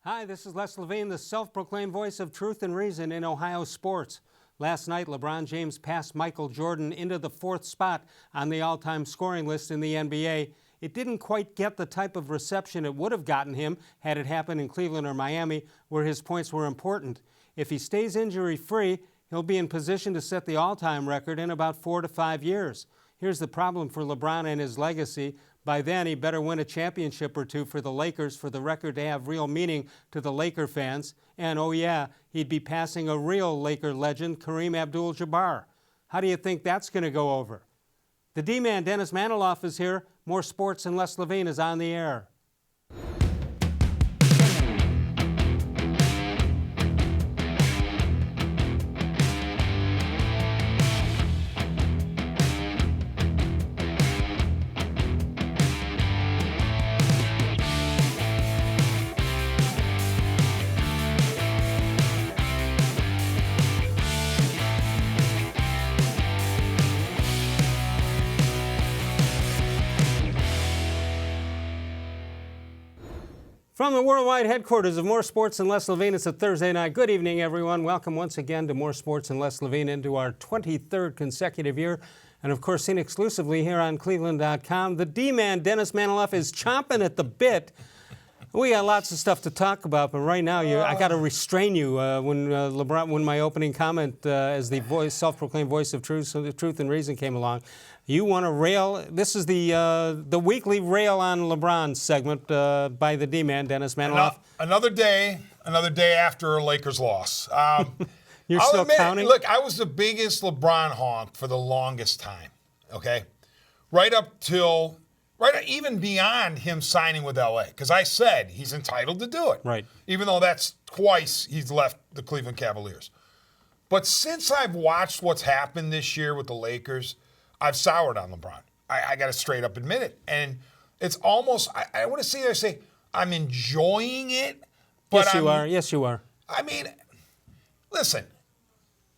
Hi, this is Les Levine, the self-proclaimed voice of truth and reason in Ohio sports. Last night, LeBron James passed Michael Jordan into the 4th spot on the all-time scoring list in the NBA. It didn't quite get the type of reception it would have gotten him had it happened in Cleveland or Miami, where his points were important. If he stays injury-free, he'll be in position to set the all-time record in about 4 to 5 years. Here's the problem for LeBron and his legacy. By then, he better win a championship or two for the Lakers for the record to have real meaning to the Laker fans. And, oh yeah, he'd be passing a real Laker legend, Kareem Abdul-Jabbar. How do you think that's going to go over? The D-Man, Dennis Manoloff, is here. More sports and Les Levine is on the air. From the worldwide headquarters of More Sports and Les Levine, it's a Thursday night. Good evening, everyone. Welcome once again to More Sports and Les Levine into our 23rd consecutive year. And, of course, seen exclusively here on cleveland.com. The D-Man, Dennis Manoloff, is chomping at the bit. We got lots of stuff to talk about, but right now I got to restrain you when my opening comment as the self-proclaimed voice of truth and reason came along. You want to rail. This is the weekly rail on LeBron segment by the D-Man, Dennis Manoloff. Another day after a Lakers loss. You're still counting? Look, I was the biggest LeBron honk for the longest time, okay? Even beyond him signing with LA, because I said he's entitled to do it. Right. Even though that's twice he's left the Cleveland Cavaliers. But since I've watched what's happened this year with the Lakers, I've soured on LeBron. I got to straight up admit it. And it's almost, I want to sit there and say, I'm enjoying it. But yes, you are. Yes, you are. I mean, listen,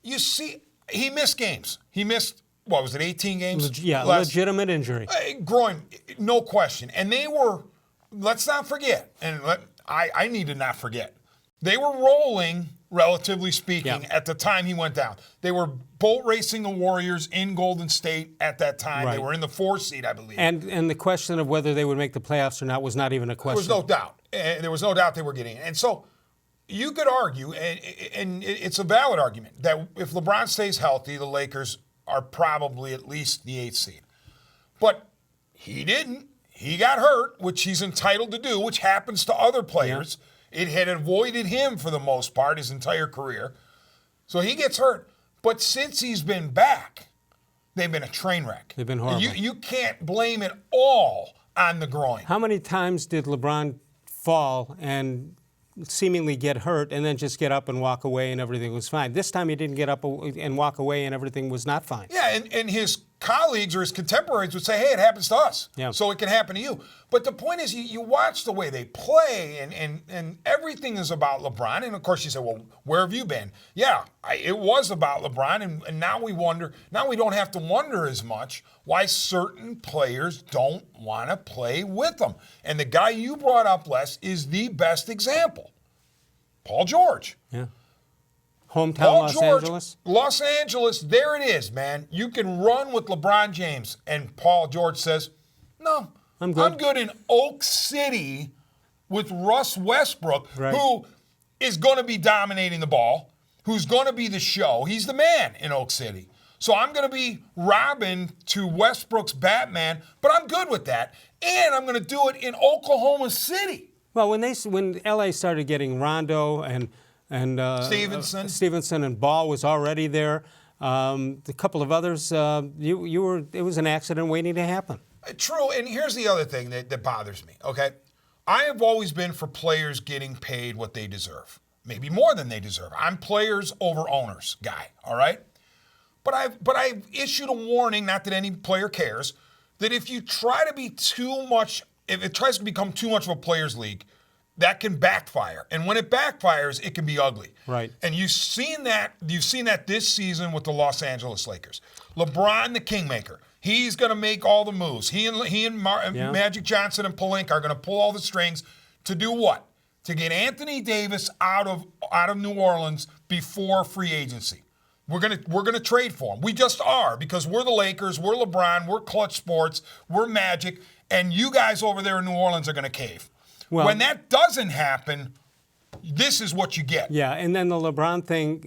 you see, he missed games. He missed, what was it, 18 games? Legitimate injury. Groin, no question. And they were, let's not forget, and I need to not forget, they were rolling, relatively speaking, at the time he went down. They were boat racing the Warriors in Golden State at that time. Right. They were in the 4th seed, I believe. And the question of whether they would make the playoffs or not was not even a question. There was no doubt. There was no doubt they were getting in. And so you could argue, and it's a valid argument, that if LeBron stays healthy, the Lakers are probably at least the 8th seed. But he didn't. He got hurt, which he's entitled to do, which happens to other players. Yeah. It had avoided him for the most part his entire career. So he gets hurt. But since he's been back, they've been a train wreck. They've been horrible. You can't blame it all on the groin. How many times did LeBron fall and seemingly get hurt and then just get up and walk away and everything was fine? This time he didn't get up and walk away and everything was not fine. Yeah, and his colleagues or his contemporaries would say, hey, it happens to us, so it can happen to you. But the point is, you watch the way they play, and everything is about LeBron. And, of course, you say, well, where have you been? Yeah, it was about LeBron, and now we wonder, now we don't have to wonder as much why certain players don't want to play with them. And the guy you brought up, Les, is the best example. Paul George. Yeah. Hometown Angeles? Los Angeles, there it is, man. You can run with LeBron James. And Paul George says, no, I'm good in Oak City with Russ Westbrook, who is going to be dominating the ball, who's going to be the show. He's the man in Oak City. So I'm going to be Robin to Westbrook's Batman, but I'm good with that. And I'm going to do it in Oklahoma City. Well, when LA started getting Rondo and Stevenson and Ball was already there. A couple of others, it was an accident waiting to happen. True, and here's the other thing that bothers me, okay? I have always been for players getting paid what they deserve, maybe more than they deserve. I'm players over owners guy, all right? But I've issued a warning, not that any player cares, that if you try to be too much, if it tries to become too much of a players' league, that can backfire. And when it backfires, it can be ugly. Right. And you've seen that this season with the Los Angeles Lakers. LeBron, the kingmaker. He's going to make all the moves. He and Magic Johnson and Pelinka are going to pull all the strings to do what? to get Anthony Davis out of New Orleans before free agency. We're gonna trade for him. We just are, because we're the Lakers, we're LeBron, we're Clutch Sports, we're Magic, and you guys over there in New Orleans are gonna cave. Well, when that doesn't happen, this is what you get. Yeah, and then the LeBron thing,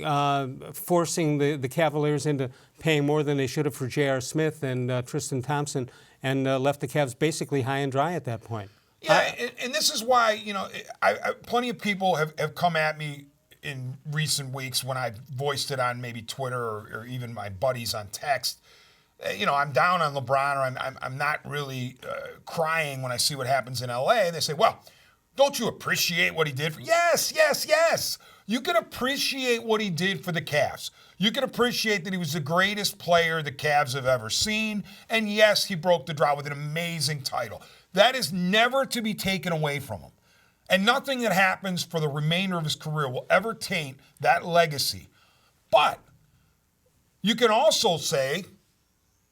forcing the Cavaliers into paying more than they should have for J.R. Smith and Tristan Thompson, and left the Cavs basically high and dry at that point. Yeah, and this is why, plenty of people have come at me in recent weeks when I voiced it on maybe Twitter or even my buddies on text. I'm down on LeBron, or I'm not really crying when I see what happens in L.A. And they say, well, don't you appreciate what he did? Yes. You can appreciate what he did for the Cavs. You can appreciate that he was the greatest player the Cavs have ever seen. And yes, he broke the drought with an amazing title. That is never to be taken away from him. And nothing that happens for the remainder of his career will ever taint that legacy. But you can also say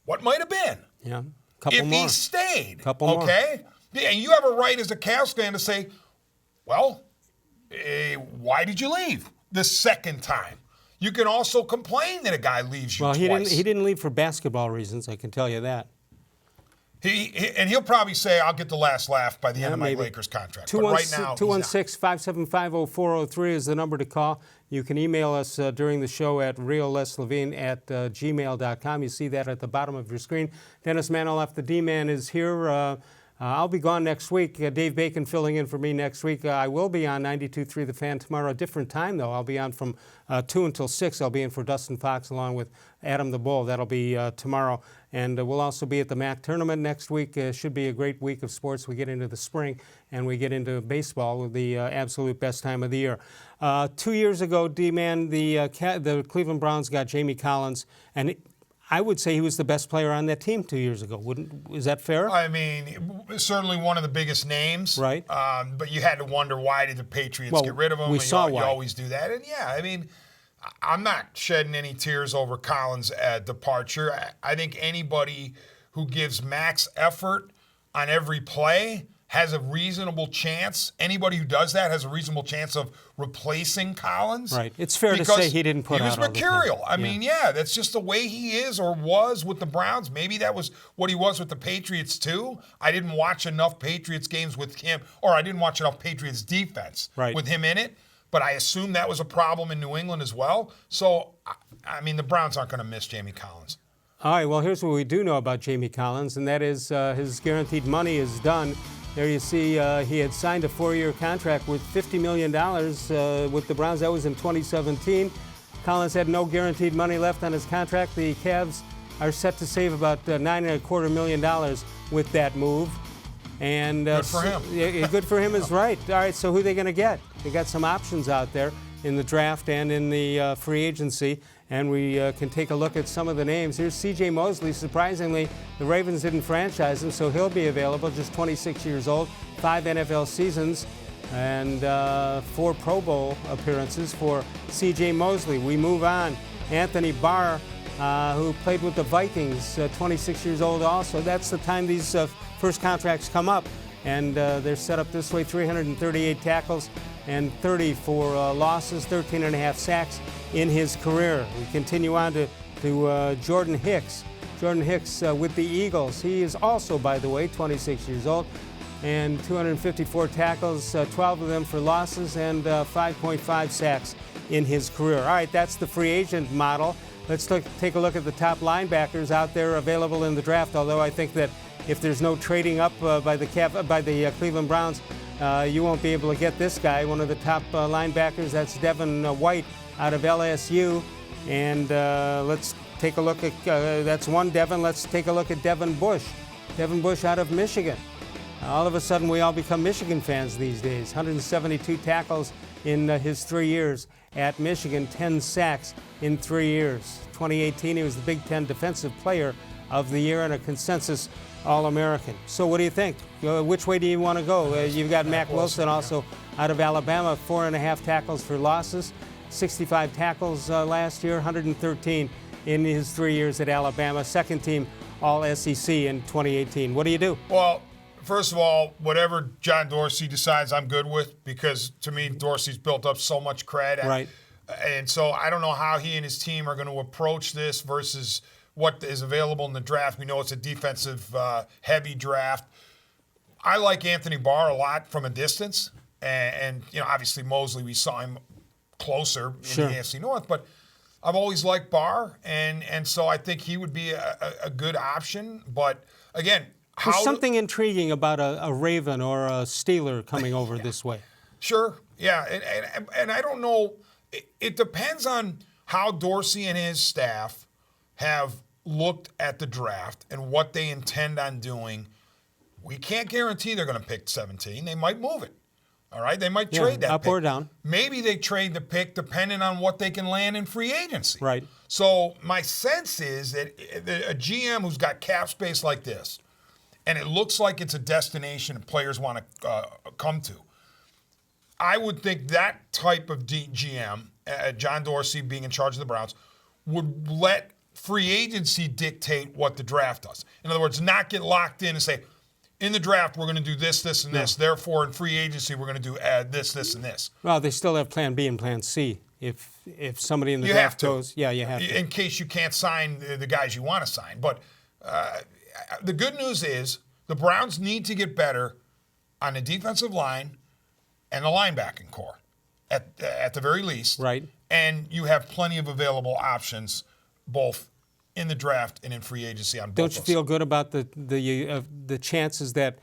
what might have been. Yeah, if more. He stayed. Couple more. Okay? And you have a right as a Cavs fan to say, well, why did you leave the second time? You can also complain that a guy leaves you twice. Well, he didn't leave for basketball reasons, I can tell you that. And he'll probably say, I'll get the last laugh by the end of my Lakers contract. But right now, 216-575-0403 is the number to call. You can email us during the show at reallesslevine@gmail.com. You see that at the bottom of your screen. Dennis Manoloff, the D-Man, is here. I'll be gone next week. Dave Bacon filling in for me next week. I will be on 92.3 The Fan tomorrow. Different time, though. I'll be on from 2 until 6. I'll be in for Dustin Fox along with Adam the Bull. That'll be tomorrow. And we'll also be at the MAC tournament next week. Should be a great week of sports. We get into the spring and we get into baseball with the absolute best time of the year. 2 years ago, D-Man, the Cleveland Browns got Jamie Collins, and I would say he was the best player on that team 2 years ago. Is that fair? I mean, certainly one of the biggest names. Right. But you had to wonder, why did the Patriots get rid of him? We saw why. You always do that. And yeah, I mean, I'm not shedding any tears over Collins' departure. I think anybody who gives max effort on every play has a reasonable chance. Anybody who does that has a reasonable chance of replacing Collins. Right. It's fair to say he didn't put out all the time. He was mercurial. I mean, that's just the way he is or was with the Browns. Maybe that was what he was with the Patriots too. I didn't watch enough Patriots games with him, or I didn't watch enough Patriots defense with him in it. But I assume that was a problem in New England as well. So, I mean, the Browns aren't going to miss Jamie Collins. All right, well, here's what we do know about Jamie Collins, and that is his guaranteed money is done. There you see he had signed a 4-year contract worth $50 million with the Browns. That was in 2017. Collins had no guaranteed money left on his contract. The Cavs are set to save about $9.25 million with that move. And good for him. Good for him is right. All right, so who are they going to get? They got some options out there in the draft and in the free agency, and we can take a look at some of the names. Here's C.J. Mosley. Surprisingly, the Ravens didn't franchise him, so he'll be available, just 26 years old, 5 NFL seasons, and 4 Pro Bowl appearances for C.J. Mosley. We move on. Anthony Barr, who played with the Vikings, 26 years old also. That's the time these first contracts come up, and they're set up this way: 338 tackles and 30 for losses, 13.5 sacks in his career. We continue on to Jordan Hicks. Jordan Hicks with the Eagles. He is also, by the way, 26 years old, and 254 tackles, 12 of them for losses, and 5.5 sacks in his career. All right, that's the free agent model. Let's take a look at the top linebackers out there available in the draft, although I think that if there's no trading up by the Cleveland Browns, you won't be able to get this guy, one of the top linebackers. That's Devin White out of LSU. And let's take a look at, that's one Devin. Let's take a look at Devin Bush. Devin Bush out of Michigan. All of a sudden, we all become Michigan fans these days. 172 tackles in his 3 years at Michigan, 10 sacks in 3 years. 2018, he was the Big Ten Defensive Player of the Year and a consensus All-American. So what do you think? Which way do you want to go? You've got Mack Wilson also out of Alabama, 4.5 tackles for losses, 65 tackles last year, 113 in his 3 years at Alabama. Second team All-SEC in 2018. What do you do? Well, first of all, whatever John Dorsey decides, I'm good with, because to me, Dorsey's built up so much cred. Right. And so I don't know how he and his team are going to approach this versus what is available in the draft. We know it's a defensive heavy draft. I like Anthony Barr a lot from a distance. And obviously Mosley, we saw him closer in the AFC North, but I've always liked Barr, and so I think he would be a good option. But again, there's something intriguing about a Raven or a Steeler coming over this way. Sure, yeah, and I don't know. It depends on how Dorsey and his staff have looked at the draft and what they intend on doing. We can't guarantee they're going to pick 17. They might move it. All right, they might trade that up pick. or down. Maybe they trade the pick depending on what they can land in free agency. Right. So my sense is that a GM who's got cap space like this, and it looks like it's a destination players want to come to, I would think that type of GM, John Dorsey being in charge of the Browns, would let free agency dictate what the draft does. In other words, not get locked in and say, in the draft, we're going to do this, this, and this. Therefore, in free agency, we're going to do this, this, and this. Well, they still have Plan B and Plan C. If somebody in the draft goes, you have to. In case you can't sign the guys you want to sign. But the good news is the Browns need to get better on the defensive line and the linebacking core, at the very least. Right. And you have plenty of available options, both in the draft and in free agency on both. Don't you feel good about the chances that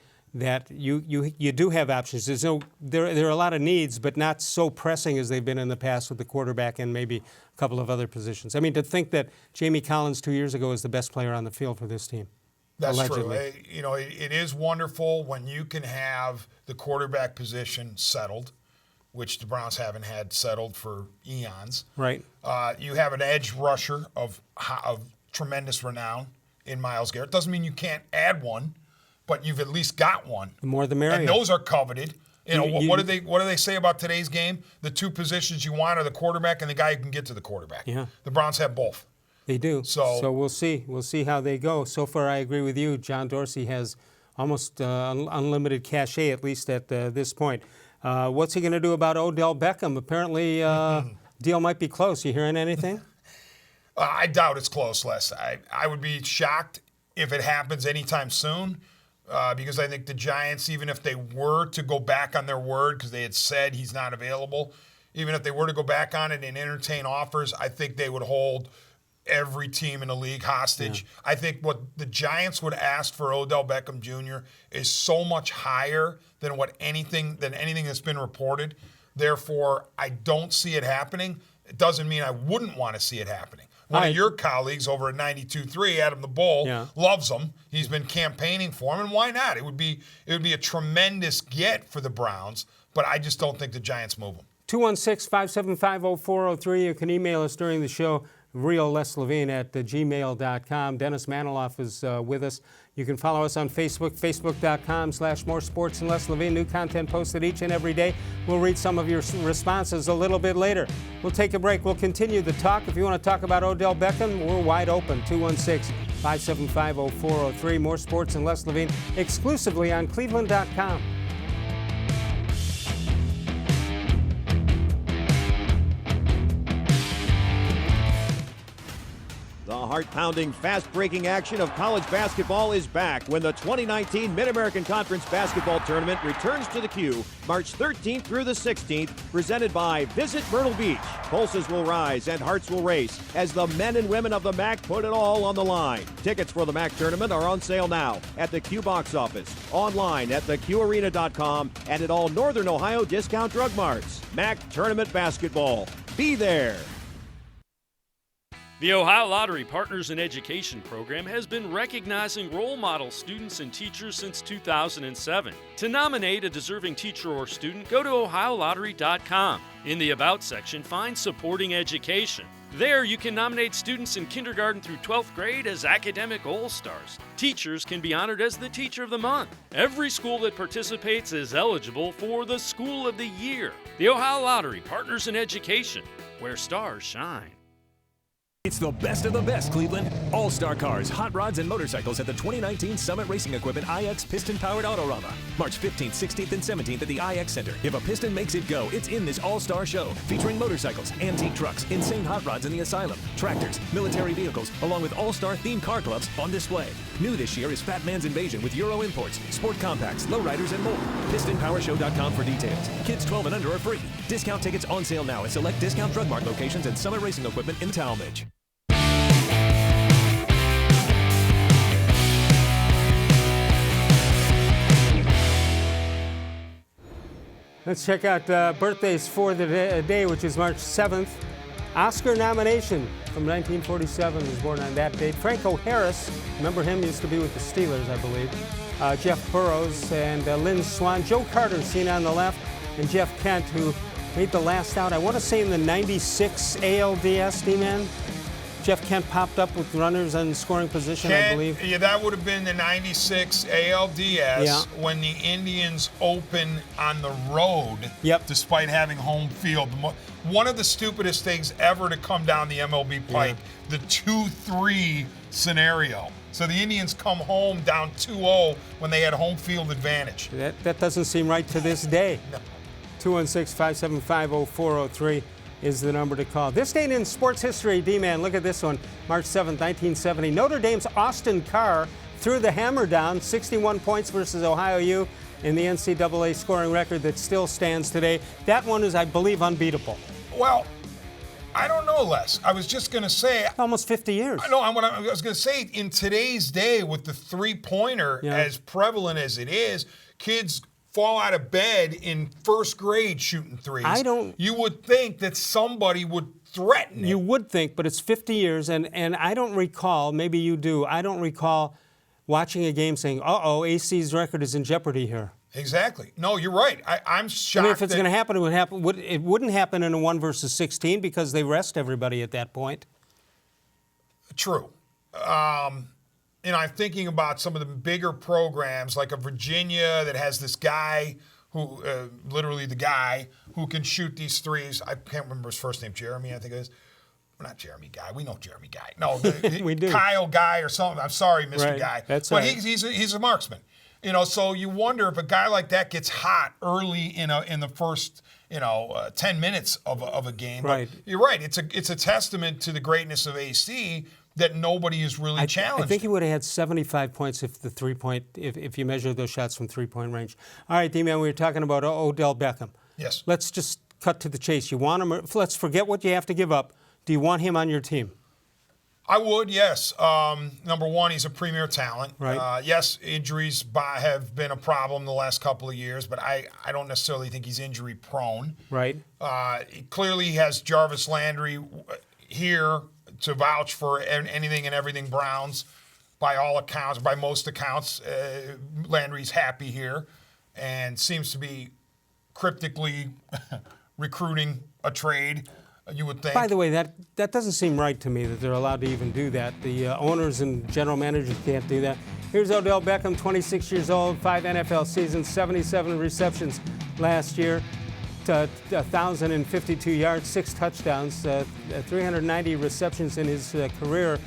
you do have options? There are a lot of needs, but not so pressing as they've been in the past with the quarterback and maybe a couple of other positions. I mean, to think that Jamie Collins 2 years ago was the best player on the field for this team. That's allegedly. true. It is wonderful when you can have the quarterback position settled, which the Browns haven't had settled for eons. Right. You have an edge rusher of tremendous renown in Myles Garrett. Doesn't mean you can't add one, but you've at least got one. The more the merrier. And those are coveted. What do they say about today's game? The two positions you want are the quarterback and the guy who can get to the quarterback. Yeah. The Browns have both. They do. So we'll see. We'll see how they go. So far, I agree with you. John Dorsey has almost unlimited cachet, at least at this point. What's he going to do about Odell Beckham? Apparently, deal might be close. You hearing anything? I doubt it's close, Les. I would be shocked if it happens anytime soon, because I think the Giants, even if they were to go back on their word, because they had said he's not available, even if they were to go back on it and entertain offers, I think they would hold every team in the league hostage. Yeah. I think what the Giants would ask for Odell Beckham Jr. is so much higher than anything that's been reported. Therefore, I don't see it happening. It doesn't mean I wouldn't want to see it happening. One of your colleagues over at 92.3, Adam the Bull, loves him. He's been campaigning for him, and why not? It would be a tremendous get for the Browns, but I just don't think the Giants move him. 216-575-0403. You can email us during the show. RealLesLevine at gmail.com. Dennis Manoloff is with us. You can follow us on Facebook, facebook.com/More Sports and Les Levine. New content posted each and every day. We'll read some of your responses a little bit later. We'll take a break. We'll continue the talk. If you want to talk about Odell Beckham, we're wide open. 216-575-0403. More Sports and Les Levine exclusively on cleveland.com. The heart-pounding, fast-breaking action of college basketball is back when the 2019 Mid-American Conference Basketball Tournament returns to the Q March 13th through the 16th, presented by Visit Myrtle Beach. Pulses will rise and hearts will race as the men and women of the MAC put it all on the line. Tickets for the MAC tournament are on sale now at the Q box office, online at theqarena.com, and at all Northern Ohio discount drug marts. MAC Tournament Basketball. Be there. The Ohio Lottery Partners in Education program has been recognizing role model students and teachers since 2007. To nominate a deserving teacher or student, go to OhioLottery.com. In the About section, find Supporting Education. There, you can nominate students in kindergarten through 12th grade as academic all-stars. Teachers can be honored as the Teacher of the Month. Every school that participates is eligible for the School of the Year. The Ohio Lottery Partners in Education, where stars shine. It's the best of the best, Cleveland. All-star cars, hot rods, and motorcycles at the 2019 Summit Racing Equipment IX Piston-Powered Autorama. March 15th, 16th, and 17th at the IX Center. If a piston makes it go, it's in this all-star show, featuring motorcycles, antique trucks, insane hot rods in the Asylum, tractors, military vehicles, along with all-star themed car clubs on display. New this year is Fat Man's Invasion with Euro imports, sport compacts, lowriders, and more. PistonPowerShow.com for details. Kids 12 and under are free. Discount tickets on sale now at select Discount Drug Mart locations and Summit Racing Equipment in Talmadge. Let's check out birthdays for the day, which is March 7th. Oscar nomination from 1947 was born on that date. Franco Harris, remember him, used to be with the Steelers, I believe. Jeff Burrows and Lynn Swann. Joe Carter, seen on the left, and Jeff Kent, who made the last out, I want to say in the 96 ALDS, D-Man. Jeff Kent popped up with runners in scoring position, I believe. Yeah, that would have been the 96 ALDS when the Indians opened on the road despite having home field. One of the stupidest things ever to come down the MLB pipe, the 2-3 scenario. So the Indians come home down 2-0 when they had home field advantage. That doesn't seem right to this day. No. 216-575-0403 is the number to call. This date in sports history, D-Man, look at this one. March 7th, 1970. Notre Dame's Austin Carr threw the hammer down, 61 points versus Ohio U in the NCAA scoring record that still stands today. That one is, I believe, unbeatable. Well, I don't know, Les. I was just going to say. Almost 50 years. I know. I was going to say, in today's day, with the three-pointer as prevalent as it is, kids fall out of bed in first grade shooting threes. You would think that somebody would threaten it. You would think, but it's 50 years, and I don't recall, maybe you do, I don't recall watching a game saying, uh-oh, AC's record is in jeopardy here. Exactly. No, you're right. I'm shocked. I mean, if it's going to happen, it would happen. It wouldn't happen in a 1 versus 16 because they rest everybody at that point. True. I'm thinking about some of the bigger programs like a Virginia that has this guy who, literally the guy who can shoot these threes. I can't remember his first name, Jeremy, I think it is. Well, not Jeremy Guy. We know Jeremy Guy. No, we do. Kyle Guy or something. I'm sorry, Mr. Guy. That's but right. he's a marksman. So you wonder if a guy like that gets hot early in the first 10 minutes of a game. Right. But you're right. It's a testament to the greatness of AC that nobody is really challenged. I think he would have had 75 points if the if you measure those shots from three-point range. All right, D-Man, we were talking about Odell Beckham. Yes. Let's just cut to the chase. You want him? Let's forget what you have to give up. Do you want him on your team? I would, yes. Number one, he's a premier talent. Right. Yes, injuries have been a problem the last couple of years, but I don't necessarily think he's injury prone. Right. Clearly, he has Jarvis Landry here to vouch for anything and everything Browns. By all accounts, by most accounts, Landry's happy here and seems to be cryptically recruiting a trade. You would think. By the way, that doesn't seem right to me that they're allowed to even do that. The owners and general managers can't do that. Here's Odell Beckham, 26 years old, 5 NFL seasons, 77 receptions last year, 1,052 yards, 6 touchdowns, 390 receptions in his career,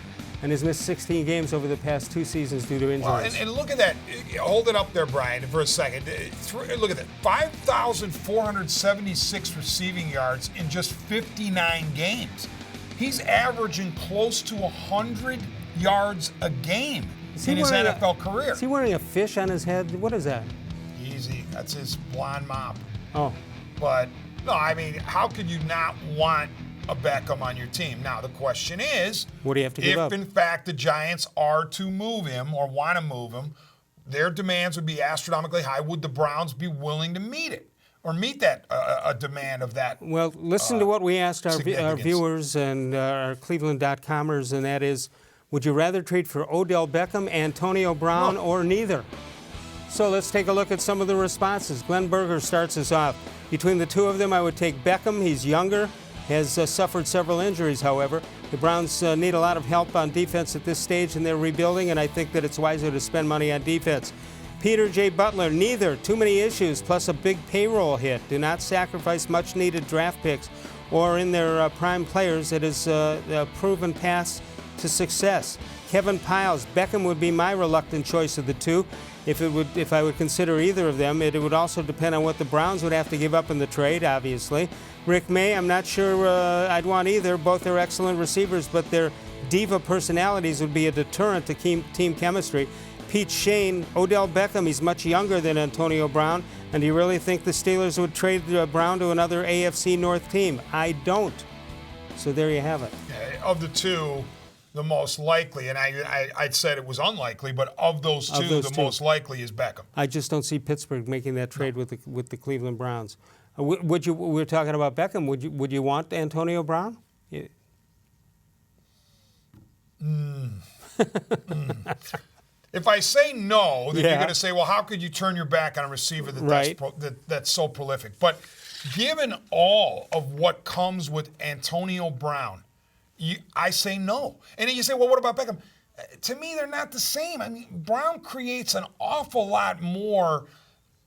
and has missed 16 games over the past 2 seasons due to injuries. And look at that. Hold it up there, Brian, for a second. Look at that. 5,476 receiving yards in just 59 games. He's averaging close to 100 yards a game in his NFL career. Is he wearing a fish on his head? What is that? Easy. That's his blonde mop. Oh. But, no, I mean, how could you not want a Beckham on your team? Now, the question is, what do you have to give up? If, in fact, the Giants are to move him or want to move him, their demands would be astronomically high. Would the Browns be willing to meet it or meet that a demand of that? Well, listen to what we asked our viewers and our cleveland.comers, and that is, would you rather trade for Odell Beckham, Antonio Brown, or neither? So let's take a look at some of the responses. Glenn Berger starts us off. Between the two of them, I would take Beckham. He's younger. Has suffered several injuries, however. The Browns need a lot of help on defense at this stage, and they're rebuilding, and I think that it's wiser to spend money on defense. Peter J. Butler, neither. Too many issues, plus a big payroll hit. Do not sacrifice much-needed draft picks or in their prime players, it is a proven path to success. Kevin Piles, Beckham would be my reluctant choice of the two. If I would consider either of them, it would also depend on what the Browns would have to give up in the trade, obviously. Rick May, I'm not sure I'd want either. Both are excellent receivers, but their diva personalities would be a deterrent to team chemistry. Pete Shane, Odell Beckham, he's much younger than Antonio Brown. And do you really think the Steelers would trade Brown to another AFC North team? I don't. So there you have it. Of the two, the most likely, and I'd said it was unlikely, but of those two, most likely is Beckham. I just don't see Pittsburgh making that trade with the Cleveland Browns. Would you? We're talking about Beckham. Would you want Antonio Brown? Yeah. If I say no, then you're going to say, well, how could you turn your back on a receiver that's so prolific? But given all of what comes with Antonio Brown, I say no. And then you say, well, what about Beckham? To me, they're not the same. I mean, Brown creates an awful lot more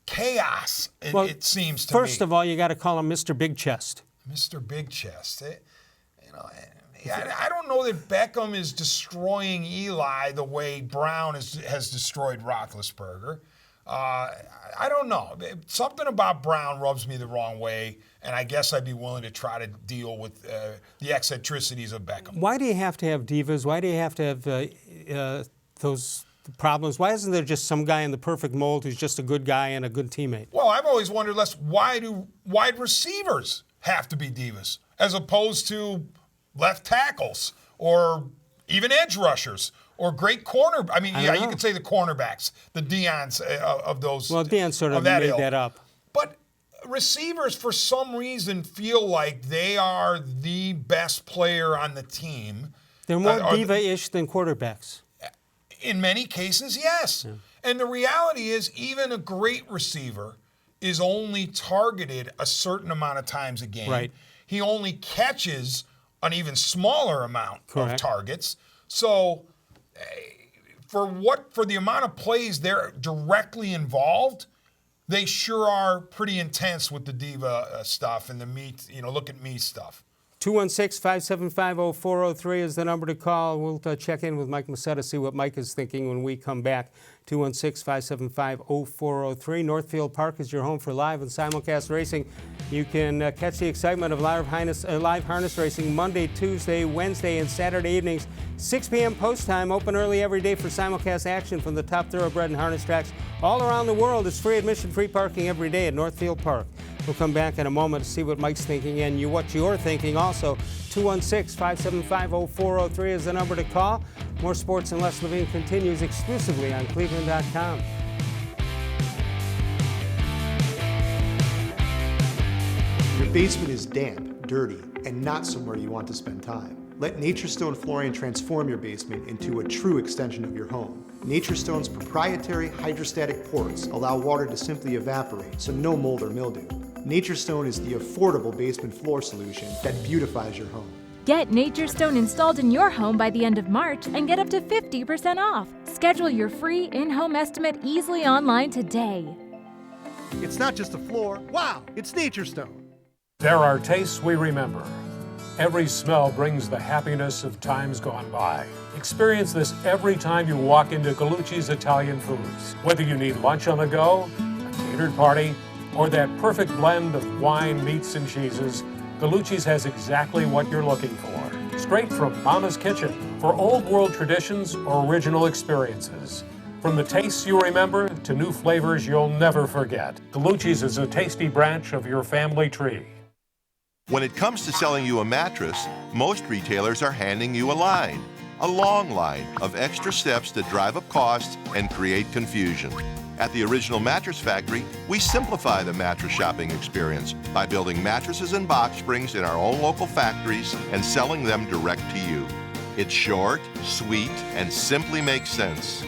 chaos, it seems to me. First of all, you got to call him Mr. Big Chest. Mr. Big Chest. I don't know that Beckham is destroying Eli the way Brown has destroyed Roethlisberger. I don't know. Something about Brown rubs me the wrong way, and I guess I'd be willing to try to deal with the eccentricities of Beckham. Why do you have to have divas? Why do you have to have those problems? Why isn't there just some guy in the perfect mold who's just a good guy and a good teammate? Well, I've always wondered, Les, why do wide receivers have to be divas as opposed to left tackles or even edge rushers or great corner. I mean, you could say the cornerbacks, the Deons of those. Well, Deion sort of made that up. But receivers, for some reason, feel like they are the best player on the team. They're more diva-ish than quarterbacks. In many cases, yes. Yeah. And the reality is, even a great receiver is only targeted a certain amount of times a game. Right. He only catches an even smaller amount of targets. So for the amount of plays they're directly involved, they sure are pretty intense with the diva stuff and the look at me stuff. 216-575-0403 is the number to call. We'll check in with Mike Masara, see what Mike is thinking when we come back. 216-575-0403. Northfield Park is your home for live and simulcast racing. You can catch the excitement of live harness racing Monday, Tuesday, Wednesday, and Saturday evenings. 6 p.m. post time, open early every day for simulcast action from the top thoroughbred and harness tracks all around the world. It's free admission, free parking every day at Northfield Park. We'll come back in a moment to see what Mike's thinking and what you're thinking also. 216-575-0403 is the number to call. More sports and Les Levine continues exclusively on cleveland.com. Your basement is damp, dirty, and not somewhere you want to spend time. Let Naturestone Flooring transform your basement into a true extension of your home. Naturestone's proprietary hydrostatic ports allow water to simply evaporate, so no mold or mildew. Naturestone is the affordable basement floor solution that beautifies your home. Get Naturestone installed in your home by the end of March and get up to 50% off. Schedule your free in-home estimate easily online today. It's not just a floor. Wow, it's Naturestone. There are tastes we remember. Every smell brings the happiness of times gone by. Experience this every time you walk into Gallucci's Italian Foods. Whether you need lunch on the go, a catered party, or that perfect blend of wine, meats, and cheeses, Gallucci's has exactly what you're looking for. Straight from Mama's Kitchen for old world traditions or original experiences. From the tastes you remember to new flavors you'll never forget, Gallucci's is a tasty branch of your family tree. When it comes to selling you a mattress, most retailers are handing you a long line of extra steps that drive up costs and create confusion. At the Original Mattress Factory, we simplify the mattress shopping experience by building mattresses and box springs in our own local factories and selling them direct to you. It's short, sweet, and simply makes sense.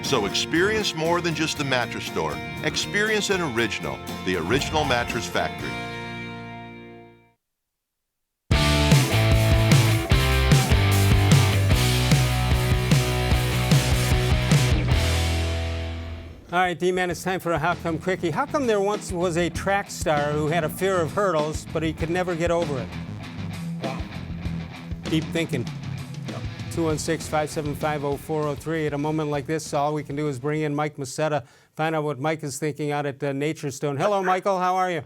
So experience more than just the mattress store. Experience an original, the Original Mattress Factory. All right, D-Man, it's time for a How Come Quickie. How come there once was a track star who had a fear of hurdles, but he could never get over it? Wow. Deep thinking. 216-575-0403. At a moment like this, all we can do is bring in Mike Masara, find out what Mike is thinking out at Nature Stone. Hello, Michael. How are you?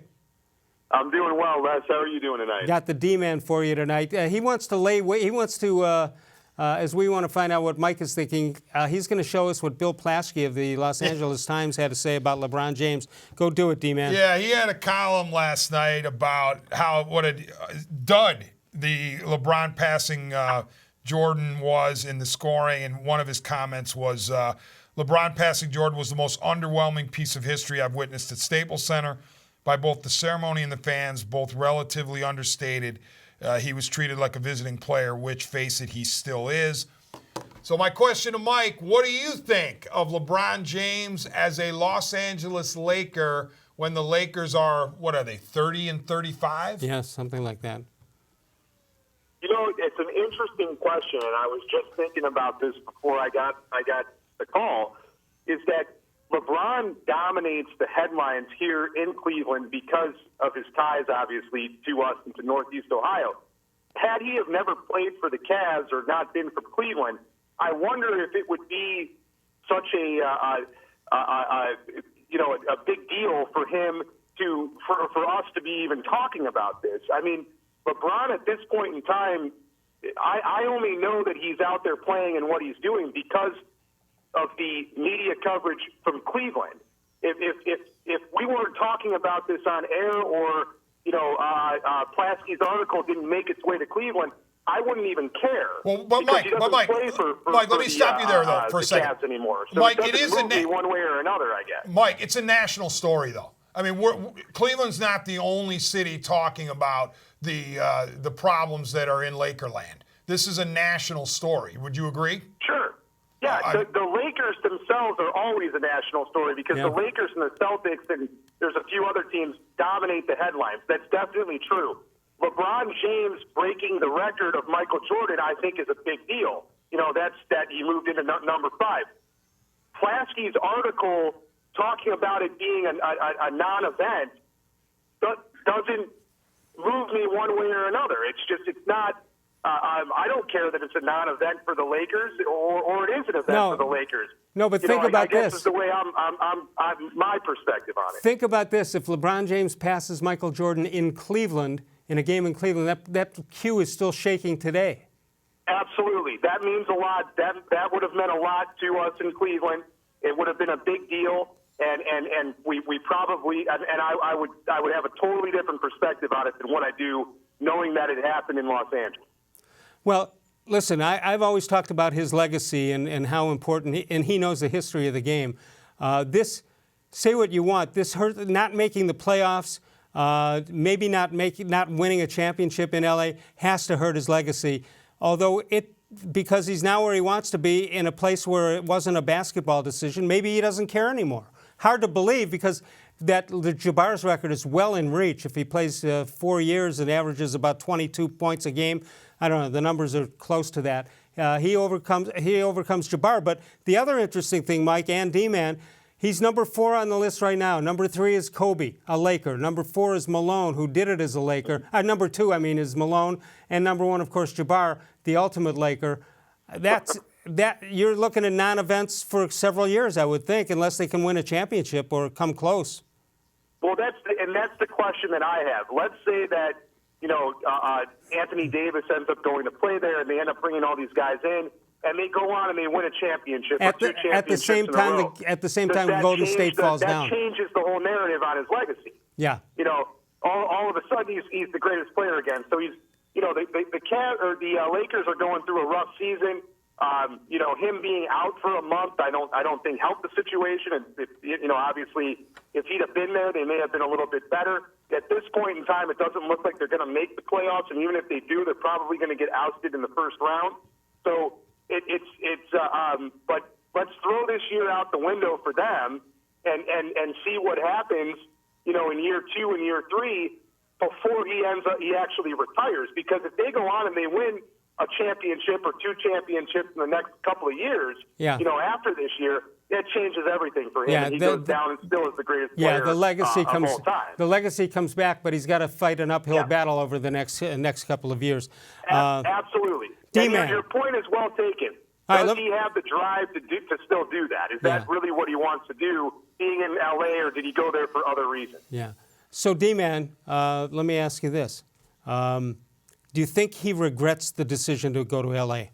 I'm doing well, Les. How are you doing tonight? Got the D-Man for you tonight. He wants to as we want to find out what Mike is thinking, he's going to show us what Bill Plaschke of the Los Angeles Times had to say about LeBron James. Go do it, D-Man. Yeah, he had a column last night about what a dud the LeBron passing Jordan was in the scoring, and one of his comments was, LeBron passing Jordan was the most underwhelming piece of history I've witnessed at Staples Center. By both the ceremony and the fans, both relatively understated. He was treated like a visiting player, which, face it, he still is. So my question to Mike, what do you think of LeBron James as a Los Angeles Laker when the Lakers are, 30 and 35? Yeah, something like that. You know, it's an interesting question, and I was just thinking about this before I got the call, is that LeBron dominates the headlines here in Cleveland because of his ties, obviously, to us and to Northeast Ohio. Had he have never played for the Cavs or not been from Cleveland, I wonder if it would be such a big deal for him for us to be even talking about this. I mean, LeBron at this point in time, I only know that he's out there playing and what he's doing because of the media coverage from Cleveland. If we weren't talking about this on air, or Plaschke's article didn't make its way to Cleveland, I wouldn't even care. Well, but Mike, let me stop you there though for a second. Cavs anymore. So Mike, it is one way or another, I guess. Mike, it's a national story though. I mean, Cleveland's not the only city talking about the problems that are in Lakerland. This is a national story. Would you agree? Sure. Yeah, the Lakers themselves are always a national story because the Lakers and the Celtics and there's a few other teams dominate the headlines. That's definitely true. LeBron James breaking the record of Michael Jordan, I think, is a big deal. You know, that he moved into number 5. Plaschke's article talking about it being a non-event doesn't move me one way or another. It's not. I don't care that it's a non-event for the Lakers or it is an event for the Lakers. No, but think about this. I guess is the way I'm my perspective on it. Think about this. If LeBron James passes Michael Jordan in Cleveland, in a game in Cleveland, that cue is still shaking today. Absolutely. That means a lot. That would have meant a lot to us in Cleveland. It would have been a big deal. And we probably, and I would have a totally different perspective on it than what I do knowing that it happened in Los Angeles. Well, listen, I've always talked about his legacy and how important, and he knows the history of the game. Say what you want, this hurt, not making the playoffs, maybe not winning a championship in LA has to hurt his legacy. Although because he's now where he wants to be in a place where it wasn't a basketball decision, maybe he doesn't care anymore. Hard to believe because the Jabbar's record is well in reach. If he plays 4 years and averages about 22 points a game, I don't know, the numbers are close to that. He overcomes Jabbar. But the other interesting thing, Mike and D-Man, he's number 4 on the list right now. Number 3 is Kobe, a Laker. Number 4 is Malone, who did it as a Laker. Number 2, is Malone. And number 1, of course, Jabbar, the ultimate Laker. You're looking at non-events for several years, I would think, unless they can win a championship or come close. Well, that's the question that I have. Let's say that Anthony Davis ends up going to play there, and they end up bringing all these guys in, and they go on and they win a championship or 2 championships at the same time, Golden State falls down. That changes the whole narrative on his legacy. Yeah. All of a sudden he's the greatest player again. So he's, the Lakers are going through a rough season. Him being out for a month, I don't think helped the situation. And obviously, if he'd have been there, they may have been a little bit better. At this point in time, it doesn't look like they're going to make the playoffs, and even if they do, they're probably going to get ousted in the first round. So but let's throw this year out the window for them and see what happens, in year 2 and year 3 before he actually retires. Because if they go on and they win a championship or 2 championships in the next couple of years, after this year, that changes everything for him. Yeah, and he goes down and still is the greatest yeah, player the legacy of all time. The legacy comes back, but he's got to fight an uphill battle over the next couple of years. Absolutely. D-Man. Your point is well taken. Does he have the drive to still do that? Is that really what he wants to do, being in L.A., or did he go there for other reasons? Yeah. So, D-Man, let me ask you this. Do you think he regrets the decision to go to L.A.?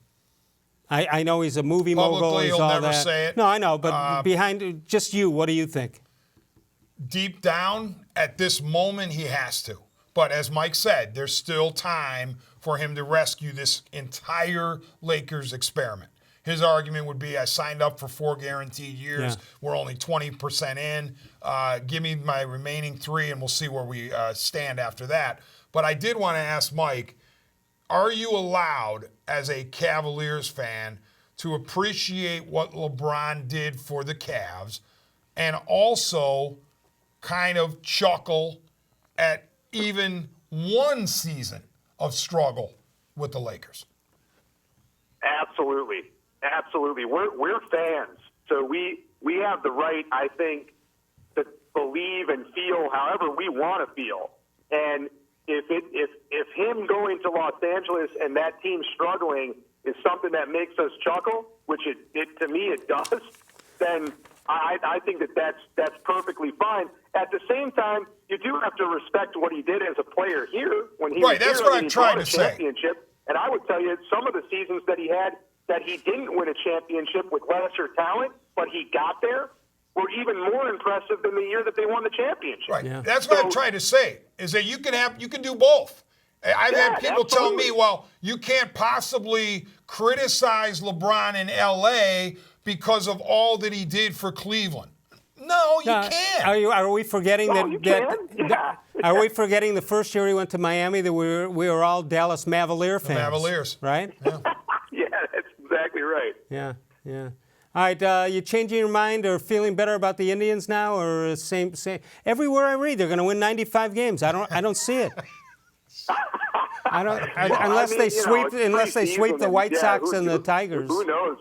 I know he's a movie mogul. Publicly, He's he'll all never that. say it. No, I know, but behind just you, what do you think? Deep down, at this moment, he has to. But as Mike said, there's still time for him to rescue this entire Lakers experiment. His argument would be, I signed up for 4 guaranteed years. Yeah. We're only 20% in. Give me my remaining 3, and we'll see where we stand after that. But I did want to ask Mike, are you allowed, as a Cavaliers fan, to appreciate what LeBron did for the Cavs and also kind of chuckle at even one season of struggle with the Lakers? Absolutely. Absolutely. We're fans, so we have the right, I think, to believe and feel however we want to feel. And if him going to Los Angeles and that team struggling is something that makes us chuckle, which it to me it does, then I think that's perfectly fine. At the same time, you do have to respect what he did as a player here when he right. Was that's here, what I'm trying to say. And I would tell you, some of the seasons that he had that he didn't win a championship with lesser talent, but he got there, were even more impressive than the year that they won the championship. Right. Yeah. That's what I'm trying to say, is that you can do both. I've had people tell me, well, you can't possibly criticize LeBron in L.A. because of all that he did for Cleveland. No, you can't. Are we forgetting Are we forgetting the first year he went to Miami that we were all Dallas Mavalier fans? The Mavaliers, right? Yeah. Yeah, that's exactly right. Yeah. All right, you changing your mind or feeling better about the Indians now, or same? Everywhere I read, they're going to win 95 games. I don't see it. Unless they sweep the White Sox and the Tigers. Who knows?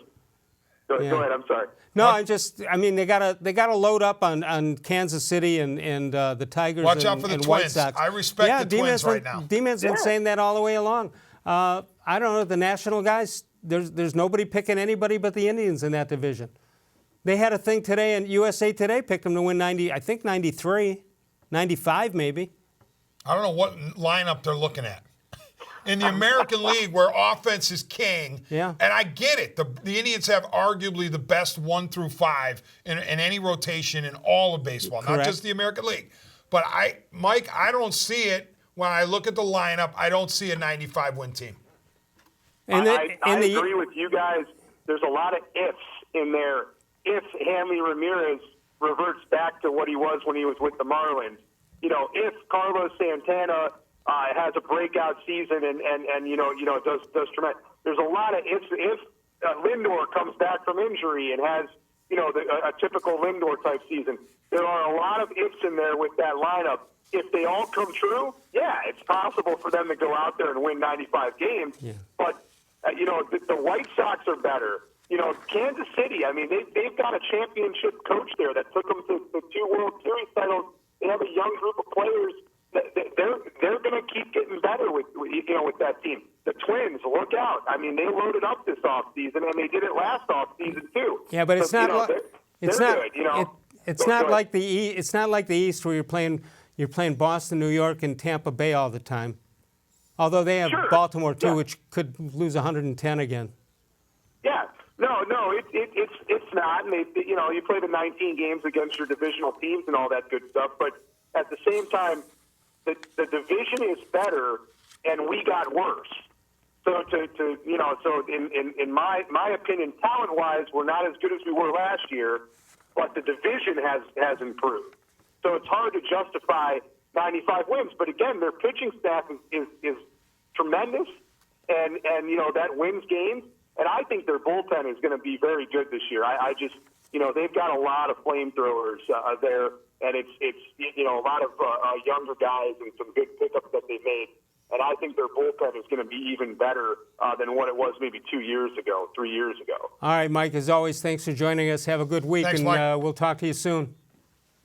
Go ahead. I'm sorry. No, they gotta load up on Kansas City and the Tigers. Watch out for the and Twins. White Sox. I respect the Twins right now. D-Man's been saying that all the way along. I don't know, the national guys, there's nobody picking anybody but the Indians in that division. They had a thing today, and USA Today picked them to win 93, 95 maybe. I don't know what lineup they're looking at. In the American League, where offense is king, and I get it, the Indians have arguably the best 1 through 5 in any rotation in all of baseball, Correct. not just the American League. But Mike, I don't see it. When I look at the lineup, I don't see a 95-win team. I agree with you guys. There's a lot of ifs in there. If Hanley Ramirez reverts back to what he was when he was with the Marlins, if Carlos Santana has a breakout season and does tremendous. There's a lot of ifs. If Lindor comes back from injury and has a typical Lindor type season, there are a lot of ifs in there with that lineup. If they all come true, it's possible for them to go out there and win 95 games. Yeah. But the White Sox are better. Kansas City. I mean, they've got a championship coach there that took them to the 2 World Series titles. They have a young group of players. They're going to keep getting better with that team. The Twins, look out! I mean, they loaded up this offseason, and they did it last offseason too. Yeah, but it's not like the East where you're playing Boston, New York, and Tampa Bay all the time. Although they have Baltimore too, which could lose 110 again. Yeah, no, it's not. And you play the 19 games against your divisional teams and all that good stuff, but at the same time, the division is better, and we got worse. So in my opinion, talent-wise, we're not as good as we were last year, but the division has improved. So it's hard to justify 95 wins. But again, their pitching staff is tremendous, and that wins games. And I think their bullpen is going to be very good this year. I just they've got a lot of flamethrowers there. And it's a lot of younger guys and some good pickups that they made. And I think think their bullpen is going to be even better than what it was maybe 2 years ago, 3 years ago. All right, Mike, as always, thanks for joining us. Have a good week, Thanks, and Mike. we'll talk to you soon.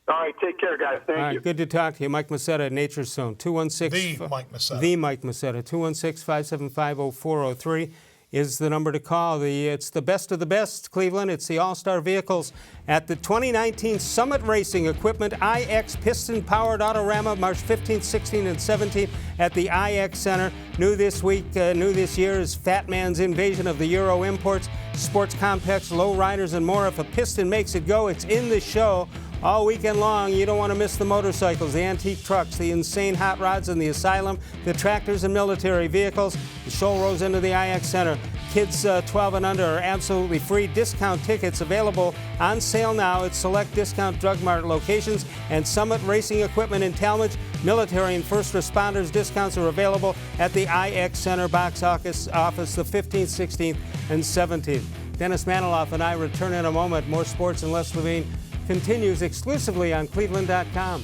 All right, take care, guys. Thank All right, you. good to talk to you. Mike Masara, Nature's Zone, 216. The Mike Masara. The Mike Masara, 216-575-0403 is the number to call. It's the best of the best, Cleveland. It's the all-star vehicles at the 2019 Summit Racing Equipment iX piston-powered Autorama, March 15th, 16th, and 17th at the iX Center. New this year is Fat Man's invasion of the Euro imports, sports complex, low riders, and more. If a piston makes it go, it's in the show. All weekend long, you don't want to miss the motorcycles, the antique trucks, the insane hot rods in the asylum, the tractors and military vehicles. The show rolls into the iX Center. Kids 12 and under are absolutely free. Discount tickets available on sale now at select Discount Drug Mart locations and Summit Racing Equipment in Talmadge. Military and first responders discounts are available at the iX Center box office the 15th, 16th, and 17th. Dennis Manoloff and I return in a moment. More sports and Les Levine continues exclusively on cleveland.com.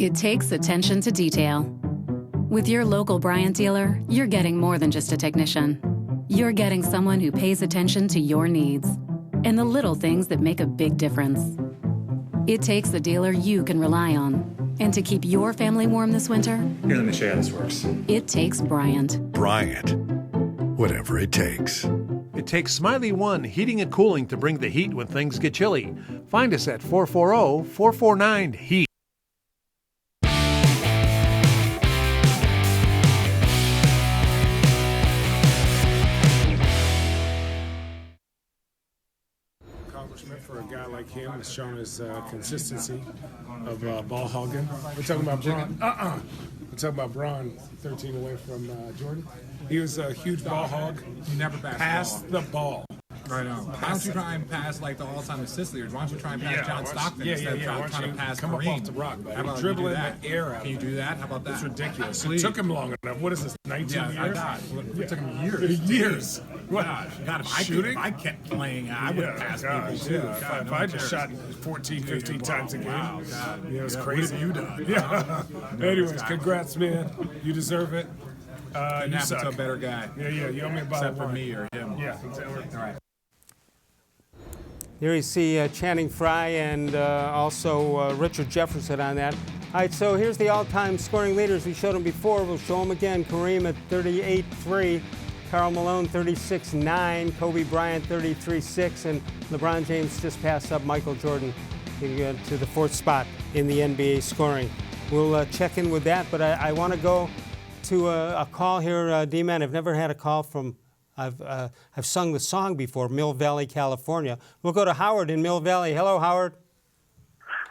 It takes attention to detail. With your local Bryant dealer, you're getting more than just a technician. You're getting someone who pays attention to your needs and the little things that make a big difference. It takes a dealer you can rely on. And to keep your family warm this winter, here, let me show you how this works. It takes Bryant. Bryant. Whatever it takes. It takes Smiley One Heating and Cooling to bring the heat when things get chilly. Find us at 440-449-HEAT. For a guy like him, has shown his consistency of ball hogging. We're talking about Braun. We're talking about Braun, 13 away from Jordan. He was a huge ball hog. He never passed the ball. Right on. Why don't you try and pass like the all-time assist leaders? Why don't you try and pass John Stockton instead of trying to pass come Kareem? Up off the rock, How about dribbling that? the air out. Can you do that? How about that? It's ridiculous. Please. It took him long enough. What is this, 19 years? It took him years. Years. God, if I kept playing, I would pass people too. If I just shot 14, 15 times a game, it was crazy. What have you done? Yeah. Anyways, congrats, man. You deserve it. You happen to a better guy. Yeah. You owe me about except for me or him. Yeah, exactly. All right. Here you see Channing Frye and also Richard Jefferson on that. All right, so here's the all-time scoring leaders. We showed them before. We'll show them again. Kareem at 38-3. Karl Malone 36-9. Kobe Bryant 33-6. And LeBron James just passed up Michael Jordan to the fourth spot in the NBA scoring. We'll check in with that, but I want to go to a call here, D-Man. I've never had a call from... I've sung the song before, Mill Valley, California. We'll go to Howard in Mill Valley. Hello, Howard.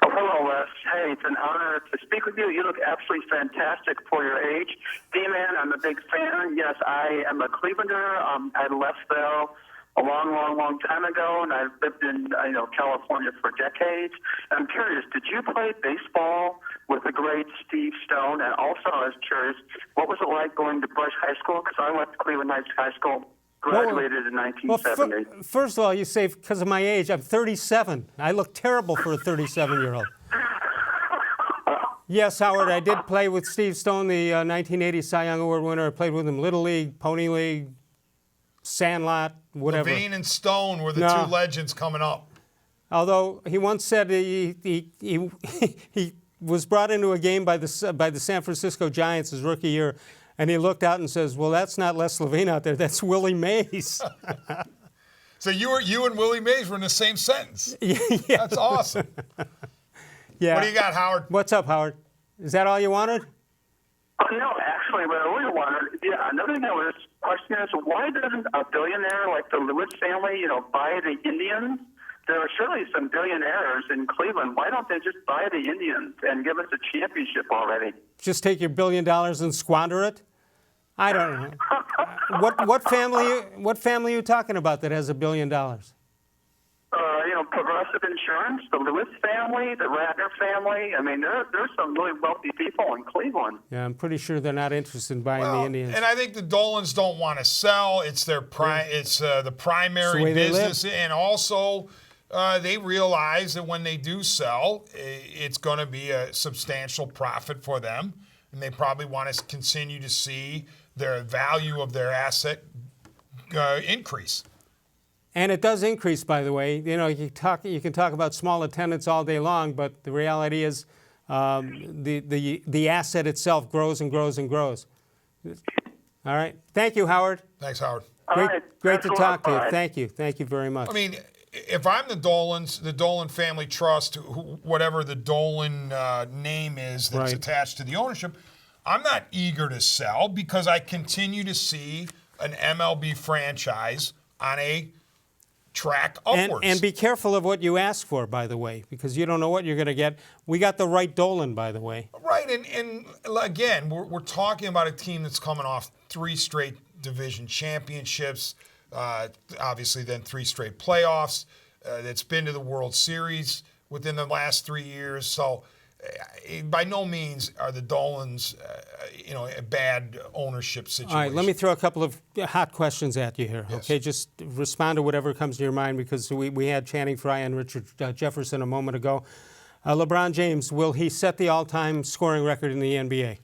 Oh, hello, Les. Hey, it's an honor to speak with you. You look absolutely fantastic for your age. D-Man, I'm a big fan. Yes, I am a Clevelander. I left Bell a long time ago, and I've lived in California for decades. I'm curious, did you play baseball with the great Steve Stone? And also, I was curious, what was it like going to Bush High School? Because I went to Cleveland Heights High School, graduated in 1970. Well, first of all, you say because of my age, I'm 37. I look terrible for a 37-year-old. Yes, Howard, I did play with Steve Stone, the 1980 Cy Young Award winner. I played with him Little League, Pony League, Sandlot, whatever. Levine and Stone were the two legends coming up. Although he once said he was brought into a game by the San Francisco Giants his rookie year, and he looked out and says, "Well, that's not Les Levine out there. That's Willie Mays." So you and Willie Mays were in the same sentence. Yeah. That's awesome. Yeah. What do you got, Howard? What's up, Howard? Is that all you wanted? No, actually, what I really wanted, another thing I was questioning is why doesn't a billionaire like the Lewis family, buy the Indians? There are surely some billionaires in Cleveland. Why don't they just buy the Indians and give us a championship already? Just take your $1 billion and squander it? I don't know. What family are you talking about that has $1 billion? Progressive Insurance, the Lewis family, the Ratner family. I mean, there's some really wealthy people in Cleveland. Yeah, I'm pretty sure they're not interested in buying the Indians. And I think the Dolans don't want to sell. It's their it's the primary business, and also they realize that when they do sell, it's going to be a substantial profit for them, and they probably want to continue to see their value of their asset increase. And it does increase, by the way. You can talk about small attendance all day long, but the reality is the asset itself grows and grows and grows. All right. Thank you, Howard. Thanks, Howard. Great to talk to you. Thank you. Thank you very much. I mean, if I'm the Dolans, the Dolan Family Trust, whatever the Dolan name is that's attached to the ownership, I'm not eager to sell because I continue to see an MLB franchise on a track upwards. And be careful of what you ask for, by the way, because you don't know what you're going to get. We got the right Dolan, by the way. Right, and again, we're talking about a team that's coming off 3 straight division championships, obviously then 3 straight playoffs, that's been to the World Series within the last 3 years. So by no means are the Dolans, a bad ownership situation. All right, let me throw a couple of hot questions at you here. Yes. Okay, just respond to whatever comes to your mind because we had Channing Frye and Richard Jefferson a moment ago. LeBron James, will he set the all-time scoring record in the NBA?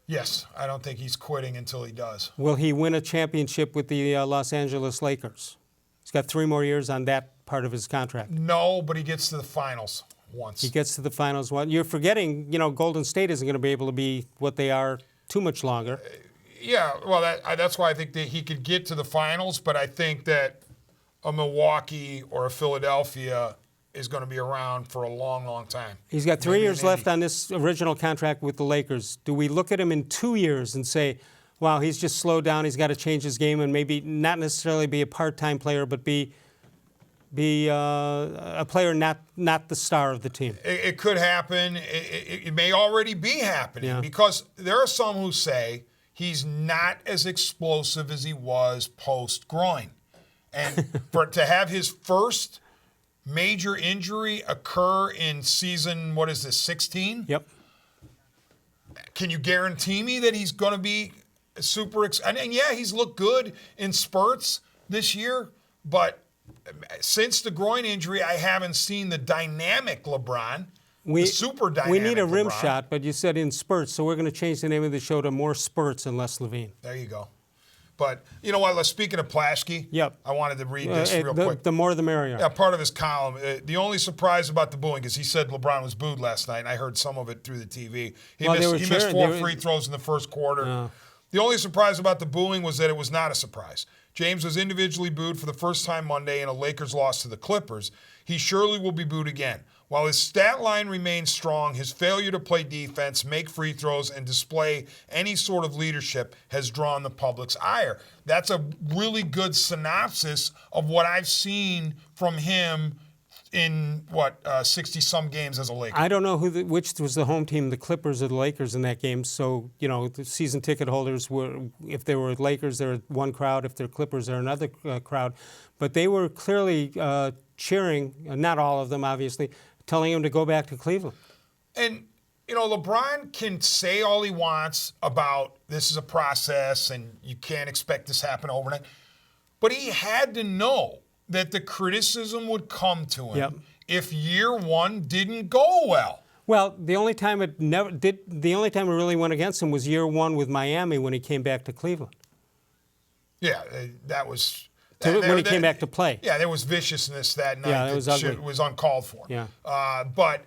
Yes, I don't think he's quitting until he does. Will he win a championship with the Los Angeles Lakers? He's got 3 more years on that part of his contract. No, but he gets to the finals once. He gets to the finals once. You're forgetting, Golden State isn't going to be able to be what they are too much longer. Yeah, well, that's why I think that he could get to the finals, but I think that a Milwaukee or a Philadelphia is going to be around for a long, long time. He's got 3 years left on this original contract with the Lakers. Do we look at him in 2 years and say, wow, he's just slowed down, he's got to change his game and maybe not necessarily be a part-time player, but be a player not the star of the team? It could happen. It may already be happening because there are some who say he's not as explosive as he was post-groin. And to have his first major injury occur in season, 16? Yep. Can you guarantee me that he's going to be super and yeah, he's looked good in spurts this year, but since the groin injury, I haven't seen the dynamic LeBron, the super dynamic We need a rim LeBron. shot, but you said in spurts, so we're going to change the name of the show to More Spurts and Less Levine. There you go. But you know what? Speaking of Plaschke, I wanted to read this real quick. The more the merrier. Yeah, part of his column. The only surprise about the booing is he said LeBron was booed last night, and I heard some of it through the TV. He missed 4 free throws in the first quarter. The only surprise about the booing was that it was not a surprise. James was individually booed for the first time Monday in a Lakers loss to the Clippers. He surely will be booed again. While his stat line remains strong, his failure to play defense, make free throws, and display any sort of leadership has drawn the public's ire. That's a really good synopsis of what I've seen from him in 60-some games as a Laker. I don't know which was the home team, the Clippers or the Lakers in that game. So, the season ticket holders were, if they were Lakers, they're one crowd. If they're Clippers, they're another crowd. But they were clearly cheering, not all of them, obviously, telling him to go back to Cleveland. And, LeBron can say all he wants about this is a process and you can't expect this to happen overnight. But he had to know that the criticism would come to him if year one didn't go well. Well, the only time it really went against him was year one with Miami when he came back to Cleveland. Yeah, that was when he came back to play. Yeah, there was viciousness that night. Yeah, it was ugly. Was uncalled for. Yeah. But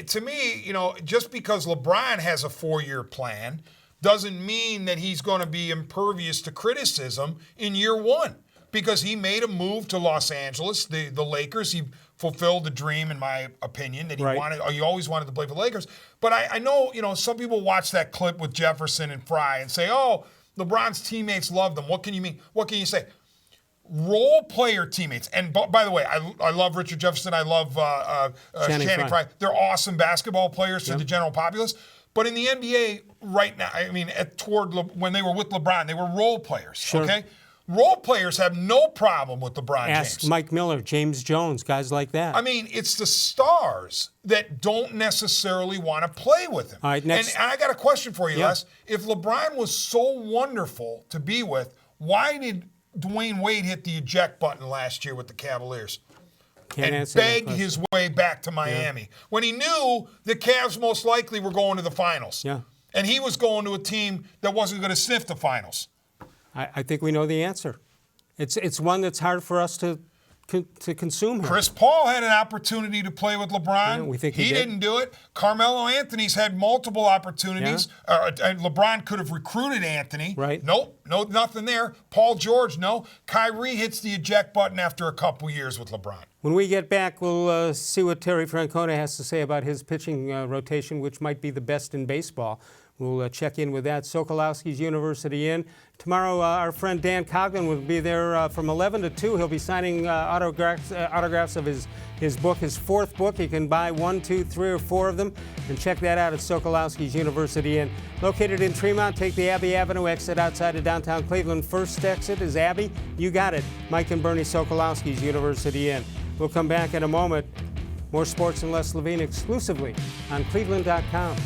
to me, just because LeBron has a 4-year plan doesn't mean that he's going to be impervious to criticism in year one, because he made a move to Los Angeles, the Lakers. He fulfilled the dream, in my opinion, that he always wanted to play for the Lakers. But I know, some people watch that clip with Jefferson and Fry and say, oh, LeBron's teammates loved him. What can you mean? What can you say? Role player teammates. And by the way, I love Richard Jefferson. I love Channing Frye. They're awesome basketball players to the general populace. But in the NBA right now, when they were with LeBron, they were role players. Sure. Okay? Role players have no problem with LeBron James. Ask Mike Miller, James Jones, guys like that. I mean, it's the stars that don't necessarily want to play with him. All right, next. And I got a question for you, Les. If LeBron was so wonderful to be with, why did Dwayne Wade hit the eject button last year with the Cavaliers? And beg his way back to Miami when he knew the Cavs most likely were going to the finals. Yeah. And he was going to a team that wasn't going to sniff the finals. I think we know the answer. It's one that's hard for us to consume here. Chris Paul had an opportunity to play with LeBron. Yeah, we think he didn't do it. Carmelo Anthony's had multiple opportunities. And LeBron could have recruited Anthony. Right. Nope, nothing there. Paul George, no. Kyrie hits the eject button after a couple years with LeBron. When we get back, we'll see what Terry Francona has to say about his pitching rotation, which might be the best in baseball. We'll check in with that. Sokolowski's University Inn. Tomorrow, our friend Dan Coughlin will be there from 11 to 2. He'll be signing autographs of his book, his fourth book. You can buy 1, 2, 3, or 4 of them. And check that out at Sokolowski's University Inn. Located in Tremont, take the Abbey Avenue exit outside of downtown Cleveland. First exit is Abbey. You got it. Mike and Bernie Sokolowski's University Inn. We'll come back in a moment. More sports and Les Levine exclusively on cleveland.com.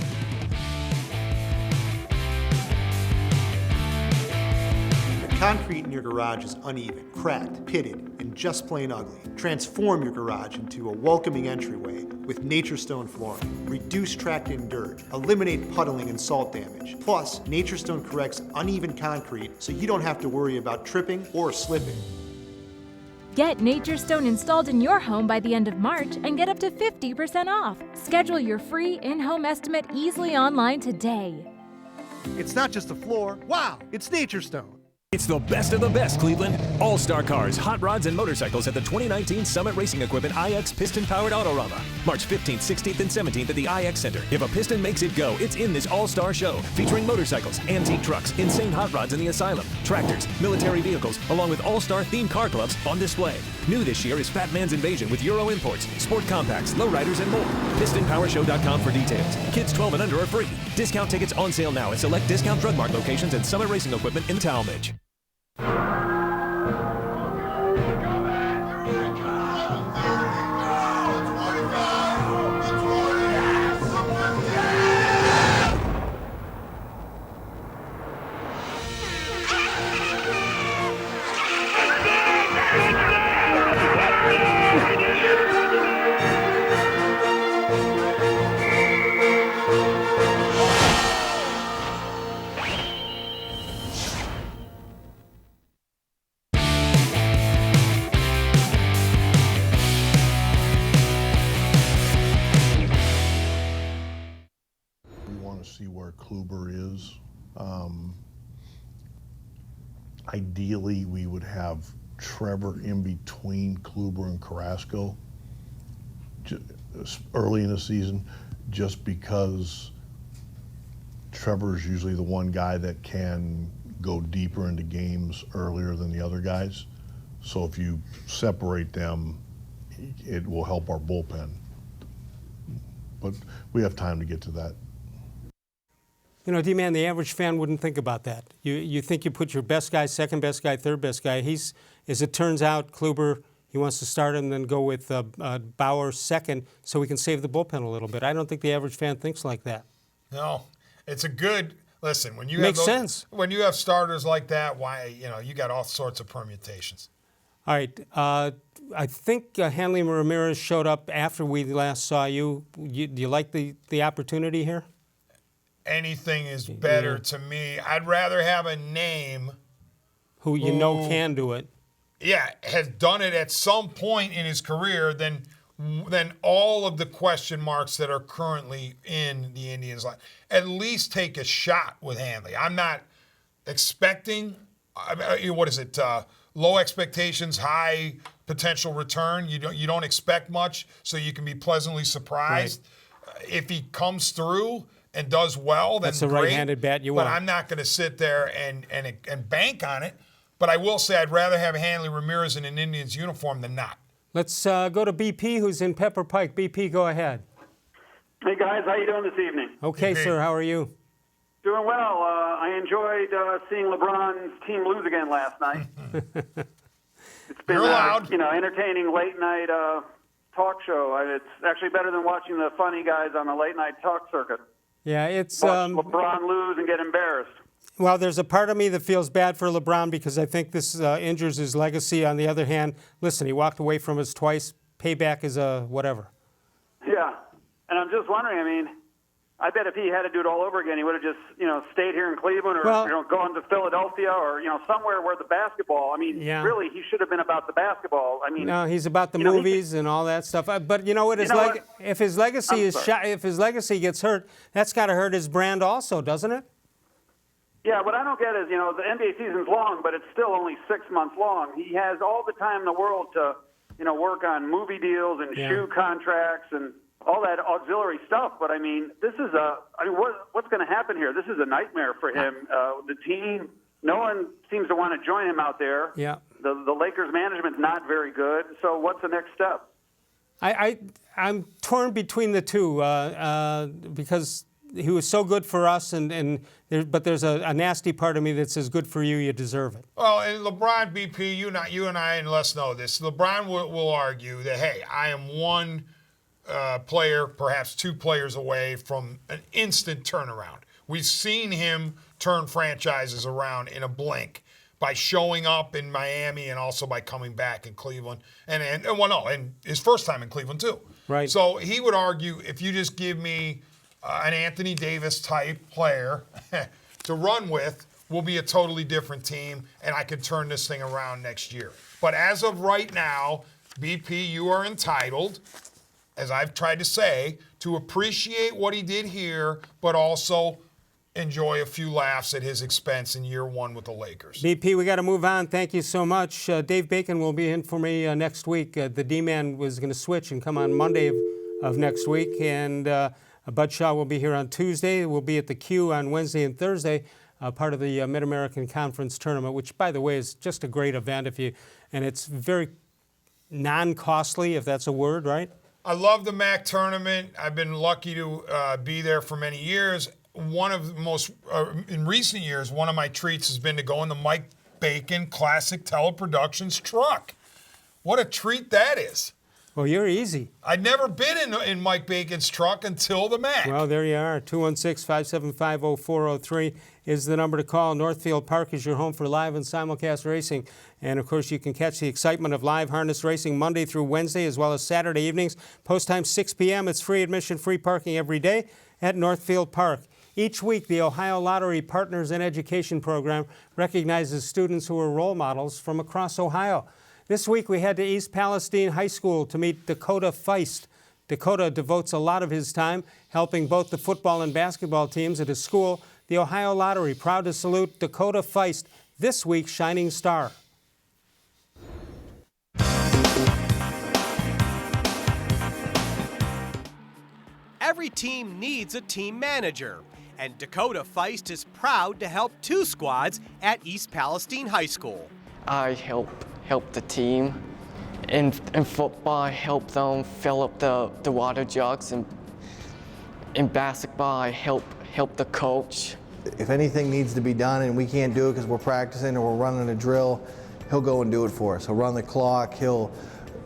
Concrete in your garage is uneven, cracked, pitted, and just plain ugly. Transform your garage into a welcoming entryway with Nature Stone flooring. Reduce tracked-in dirt, eliminate puddling and salt damage. Plus, Nature Stone corrects uneven concrete so you don't have to worry about tripping or slipping. Get Nature Stone installed in your home by the end of March and get up to 50% off. Schedule your free in-home estimate easily online today. It's not just a floor. Wow, it's Nature Stone. It's the best of the best, Cleveland. All-star cars, hot rods, and motorcycles at the 2019 Summit Racing Equipment IX Piston-Powered Autorama. March 15th, 16th, and 17th at the IX Center. If a piston makes it go, it's in this all-star show, featuring motorcycles, antique trucks, insane hot rods in the Asylum, tractors, military vehicles, along with all-star themed car clubs on display. New this year is Fat Man's Invasion with Euro imports, sport compacts, lowriders, and more. PistonPowerShow.com for details. Kids 12 and under are free. Discount tickets on sale now at select Discount Drug Mart locations and Summit Racing Equipment in Talmadge. See where Kluber is. Ideally, we would have Trevor in between Kluber and Carrasco early in the season, just because Trevor's usually the one guy that can go deeper into games earlier than the other guys. So if you separate them, it will help our bullpen. But we have time to get to that. You know, D-Man, the average fan wouldn't think about that. You think you put your best guy, second best guy, third best guy. As it turns out, Kluber, he wants to start him and then go with Bauer second so we can save the bullpen a little bit. I don't think the average fan thinks like that. No, it's a good listen. When you makes have sense. When you have starters like that, you got all sorts of permutations. All right, I think Hanley Ramirez showed up after we last saw you. Do you like the opportunity here? Anything is better to me. I'd rather have a name who you know can do it. has done it at some point in his career, then all of the question marks that are currently in the Indians' line, at least take a shot with Hanley. I'm not expecting, low expectations, high potential return. You don't expect much, so you can be pleasantly surprised. Right. If he comes through and does well, then that's a great, right-handed bat you want. But I'm not going to sit there and bank on it. But I will say I'd rather have Hanley Ramirez in an Indians uniform than not. Let's go to BP, who's in Pepper Pike. BP, go ahead. Hey, guys. How you doing this evening? Okay, sir. How are you? Doing well. I enjoyed seeing LeBron's team lose again last night. It's been entertaining late-night talk show. It's actually better than watching the funny guys on the late-night talk circuit. Yeah, it's watch LeBron lose and get embarrassed. Well, there's a part of me that feels bad for LeBron because I think this injures his legacy. On the other hand, listen, he walked away from us twice. Payback is a whatever. Yeah, and I'm just wondering, I mean, I bet if he had to do it all over again, he would have just, stayed here in Cleveland or, gone to Philadelphia or, somewhere where the basketball, really, he should have been about the basketball. No, he's about the movies and all that stuff. But you know what? If his legacy if his legacy gets hurt, that's got to hurt his brand also, doesn't it? Yeah, what I don't get is, the NBA season's long, but it's still only 6 months long. He has all the time in the world to, work on movie deals and shoe contracts and all that auxiliary stuff. But, this is what's going to happen here? This is a nightmare for him. The team, no one seems to want to join him out there. Yeah. The Lakers management's not very good. So what's the next step? I'm torn between the two because he was so good for us, but there's a nasty part of me that says, good for you, you deserve it. Well, and LeBron, BP, you and I and Les know this. LeBron will argue that, hey, I am one player, perhaps two players away from an instant turnaround. We've seen him turn franchises around in a blink by showing up in Miami and also by coming back in Cleveland. And his first time in Cleveland, too. Right. So he would argue, if you just give me an Anthony Davis type player to run with, we'll be a totally different team, and I could turn this thing around next year. But as of right now, BP, you are entitled, as I've tried to say, to appreciate what he did here, but also enjoy a few laughs at his expense in year one with the Lakers. BP, we got to move on. Thank you so much. Dave Bacon will be in for me next week. The D-Man was going to switch and come on Monday of next week, and Bud Shaw will be here on Tuesday. We'll be at the Q on Wednesday and Thursday, part of the Mid-American Conference Tournament, which, by the way, is just a great event. And it's very non-costly, if that's a word, right? I love the MAC tournament. I've been lucky to be there for many years. One of the most, in recent years, one of my treats has been to go in the Mike Bacon Classic Teleproductions truck. What a treat that is. Well, you're easy. I'd never been in Mike Bacon's truck until the MAC. Well, there you are. 216-575-0403 is the number to call. Northfield Park is your home for live and simulcast racing. And, of course, you can catch the excitement of live harness racing Monday through Wednesday as well as Saturday evenings. Post time 6 p.m. It's free admission, free parking every day at Northfield Park. Each week, the Ohio Lottery Partners in Education Program recognizes students who are role models from across Ohio. This week, we head to East Palestine High School to meet Dakota Feist. Dakota devotes a lot of his time helping both the football and basketball teams at his school. The Ohio Lottery proud to salute Dakota Feist, this week's Shining Star. Every team needs a team manager, and Dakota Feist is proud to help two squads at East Palestine High School. I help the team. In football, I help them fill up the water jugs, and in basketball, I help the coach. If anything needs to be done and we can't do it because we're practicing or we're running a drill, he'll go and do it for us. He'll run the clock, he'll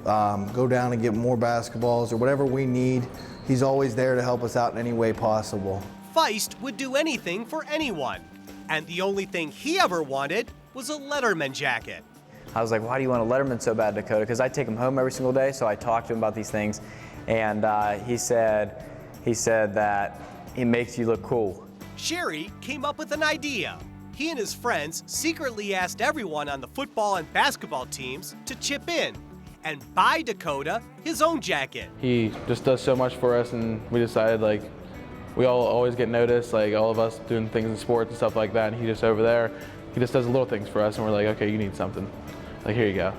go down and get more basketballs or whatever we need. He's always there to help us out in any way possible. Feist would do anything for anyone, and the only thing he ever wanted was a Letterman jacket. I was like, why do you want a Letterman so bad, Dakota? Because I take him home every single day, so I talked to him about these things, and he said that it makes you look cool. Sherry came up with an idea. he and his friends secretly asked everyone on the football and basketball teams to chip in and buy Dakota his own jacket. He just does so much for us, and we decided, like, we all always get noticed, like all of us doing things in sports and stuff like that, and he just over there, he just does little things for us, and we're like, okay, you need something. Like, here you go.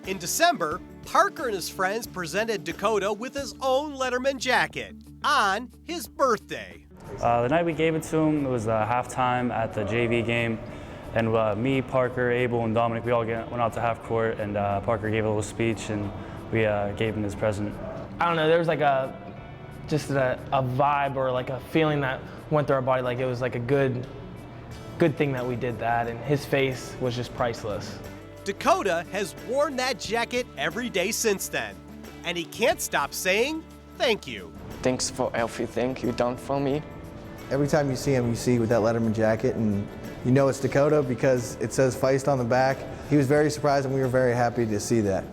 In December, Parker and his friends presented Dakota with his own Letterman jacket on his birthday. The night we gave it to him, it was halftime at the JV game, and me, Parker, Abel, and Dominic, we all went out to half court, and Parker gave a little speech, and we gave him his present. I don't know, there was like just a vibe or like a feeling that went through our body, like it was like a good thing that we did that, and his face was just priceless. Dakota has worn that jacket every day since then, and he can't stop saying thank you. Thanks for everything you done for me. Every time you see him, you see with that Letterman jacket, and you know it's Dakota because it says Feist on the back. He was very surprised, and we were very happy to see that.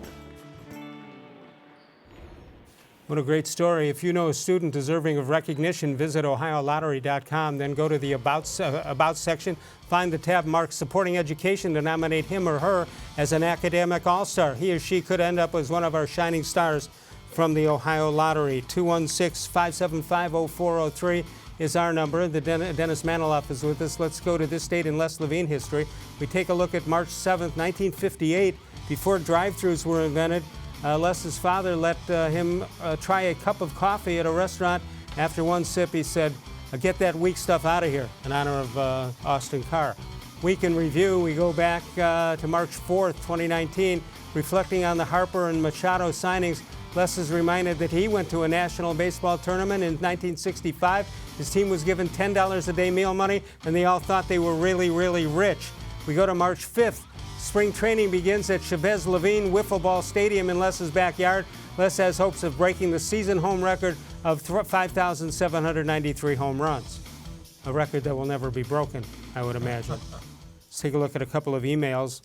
What a great story. If you know a student deserving of recognition, visit OhioLottery.com, then go to the About section, find the tab marked Supporting Education to nominate him or her as an academic all-star. He or she could end up as one of our shining stars from the Ohio Lottery. 216-575-0403 is our number. The Dennis Manoloff is with us. Let's go to this date in Les Levine history. We take a look at March 7th, 1958, before drive-thrus were invented. Les's father let him try a cup of coffee at a restaurant. After one sip, he said, "Get that weak stuff out of here," in honor of Austin Carr. Week in review, we go back to March 4th, 2019. Reflecting on the Harper and Machado signings, Les is reminded that he went to a national baseball tournament in 1965. His team was given $10 a day meal money, and they all thought they were really, really rich. We go to March 5th. Spring training begins at Chavez Levine Wiffle Ball Stadium in Les's backyard. Les has hopes of breaking the season home record of 5,793 home runs. A record that will never be broken, I would imagine. Let's take a look at a couple of emails.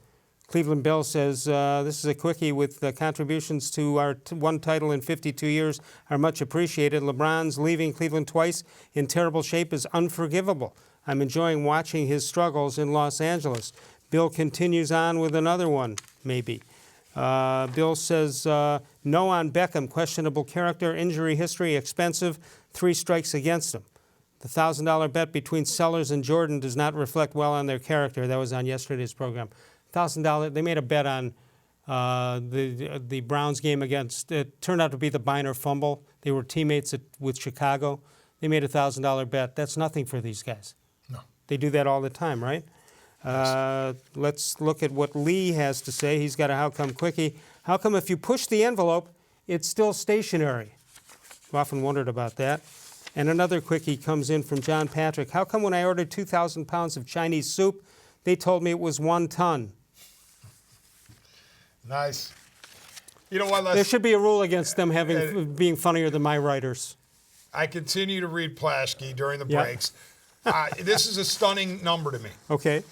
Cleveland Bill says, this is a quickie with contributions to our one title in 52 years are much appreciated. LeBron's leaving Cleveland twice in terrible shape is unforgivable. I'm enjoying watching his struggles in Los Angeles. Bill continues on with another one, maybe. Bill says, no on Beckham, questionable character, injury history, expensive, 3 strikes against him. The $1,000 bet between Sellers and Jordan does not reflect well on their character. That was on yesterday's program. $1,000, they made a bet on the Browns game against, it turned out to be the Biner fumble. They were teammates with Chicago. They made a $1,000 bet. That's nothing for these guys. No. They do that all the time, right? Let's look at what Lee has to say. He's got a how come quickie. How come if you push the envelope, it's still stationary? I've often wondered about that. And another quickie comes in from John Patrick. How come when I ordered 2,000 pounds of Chinese soup, they told me it was 1 ton? Nice. You know what, Les? There should be a rule against them being funnier than my writers. I continue to read Plaschke during the breaks. This is a stunning number to me. Okay.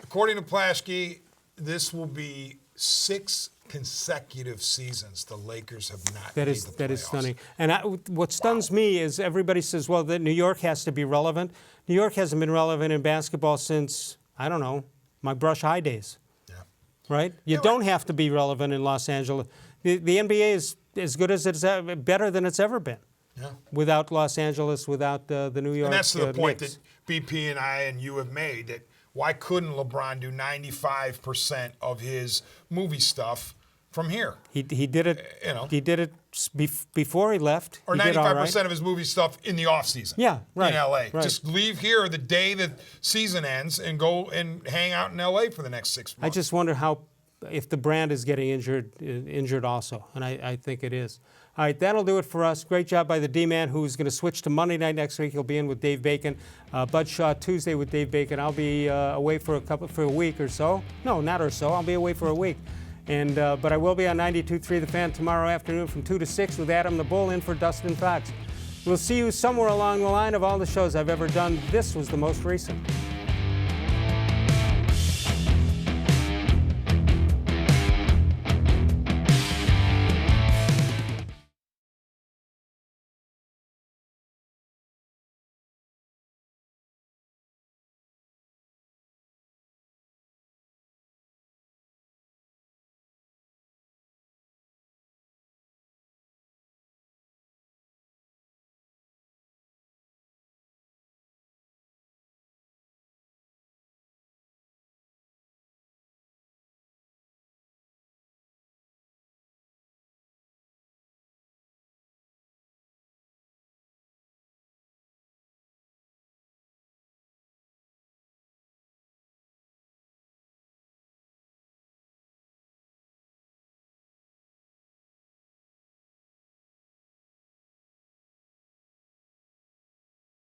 According to Plaschke, this will be 6 consecutive seasons the Lakers have not made the playoffs. That is stunning. And what stuns me is everybody says, well, that New York has to be relevant. New York hasn't been relevant in basketball since, I don't know, my Brush High days. Yeah. Right? You don't have to be relevant in Los Angeles. The NBA is as good as it's ever, better than it's ever been. Yeah. Without Los Angeles, without the New York And that's the point Knicks. that BP and I and you have made, that why couldn't LeBron do 95% of his movie stuff from here? He did it. He did it before he left. Or 95% of his movie stuff in the offseason. Yeah, right. In LA. Right. Just leave here the day the season ends and go and hang out in LA for the next 6 months. I just wonder if the brand is getting injured also, and I think it is. All right, that'll do it for us. Great job by the D-Man, who's going to switch to Monday night next week. He'll be in with Dave Bacon. Bud Shaw Tuesday with Dave Bacon. I'll be away for a week or so. No, not or so. I'll be away for a week. And but I will be on 92.3 The Fan tomorrow afternoon from 2 to 6 with Adam the Bull in for Dustin Fox. We'll see you somewhere along the line of all the shows I've ever done. This was the most recent.